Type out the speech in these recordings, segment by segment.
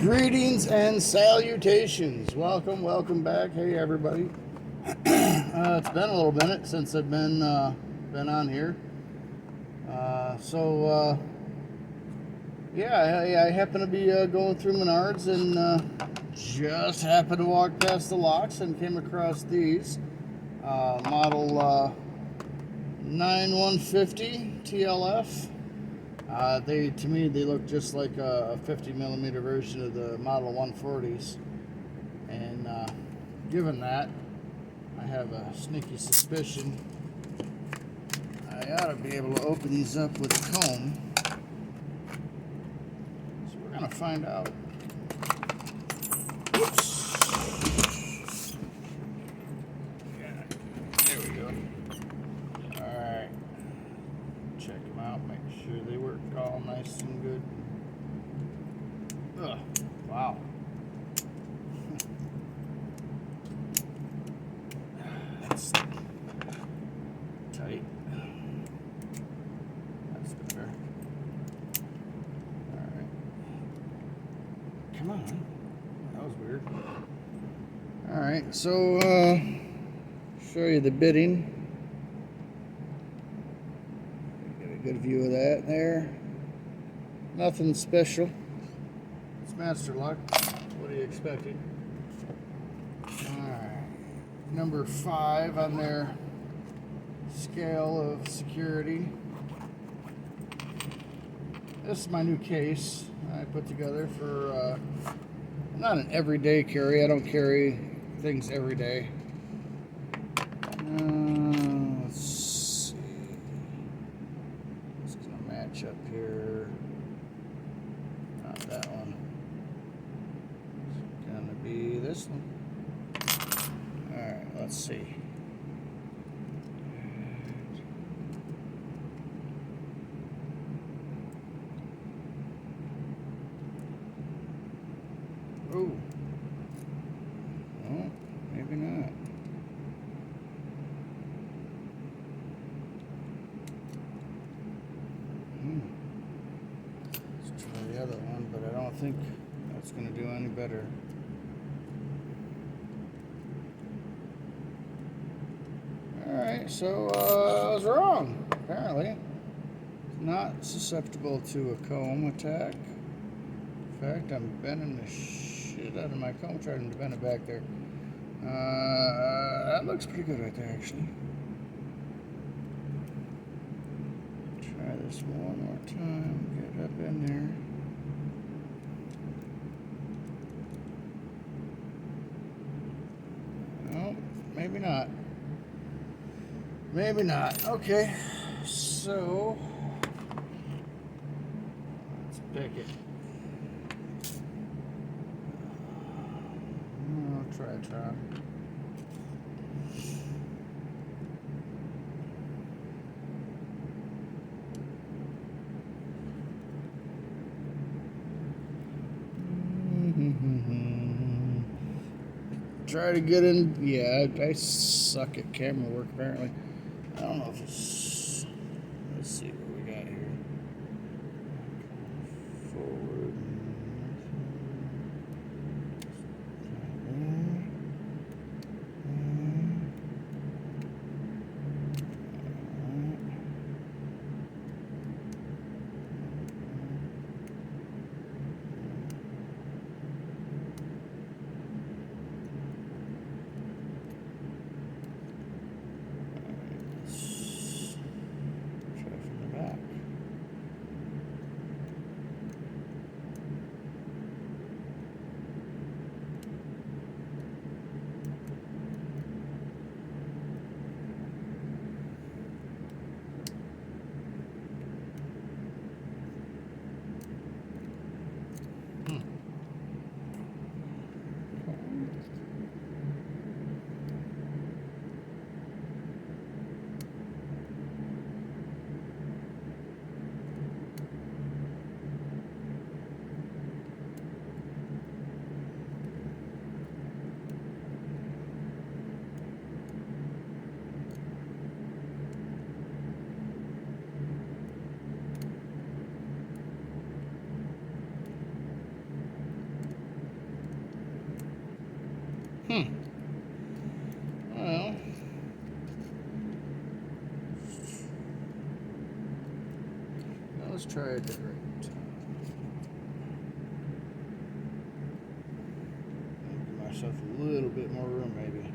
Greetings and salutations. Welcome back. Hey, everybody. It's been a little minute since I've been on here. I happen to be going through Menards and just happened to walk past the locks and came across these model 9150 TLF. To me, they look just like a 50 millimeter version of the Model 140s. And given that, I have a sneaky suspicion I ought to be able to open these up with a comb. So we're going to find out. Oops. Yeah, there we go. Alright. Check them out, make sure they work all nice and good. Ugh, wow. That's tight. That's better. Alright. Come on. That was weird. Alright, so show you the bitting. Good view of that there. Nothing special. It's master lock. What are you expecting? Alright. Number 5 on their scale of security. This is my new case I put together for not an everyday carry. I don't carry things every day. Let's see. It's gonna match up here. Not that one. It's gonna be this one. Alright, let's see. Oh. Oh, maybe not. Let's try the other one, but I don't think that's going to do any better. Alright, so I was wrong, apparently. Not susceptible to a comb attack. In fact, I'm bending the shit out of my comb, trying to bend it back there. That looks pretty good right there, actually. Try this one more time. Get up in there. Oh, maybe not. Maybe not. Okay, so let's pick it. I'll try. Try to get in. Yeah, I suck at camera work apparently. I don't know if it's. Let's see what we got here. Forward. Let's try a different. Give myself a little bit more room, maybe.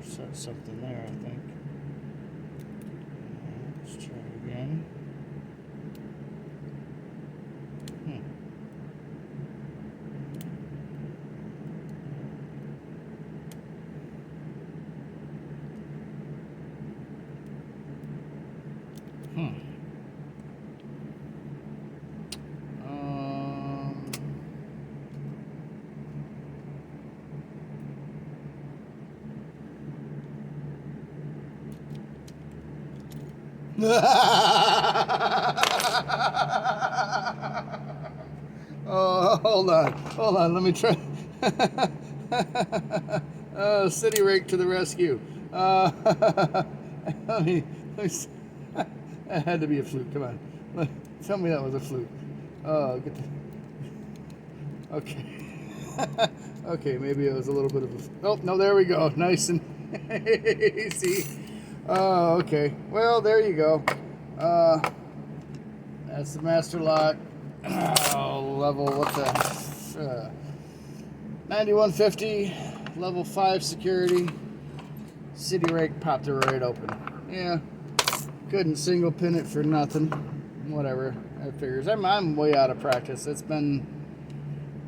Set something there, I think. Let's try again. Oh, hold on, let me try. City rake to the rescue. Let me that had to be a fluke, come on. Tell me that was a fluke. Oh, get the... Okay. Okay, maybe it was a little bit of a... Oh, no, there we go. Nice and easy. Oh, okay. Well, there you go. That's the master lock. Oh, level, what the... 9150, level 5 security. City rake popped it right open. Yeah, couldn't single pin it for nothing. Whatever, that figures. I'm way out of practice. It's been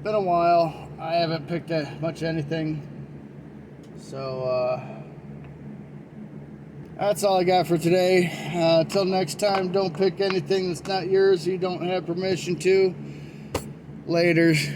a while. I haven't picked much anything. So, that's all I got for today. Till next time, don't pick anything that's not yours you don't have permission to. Laters.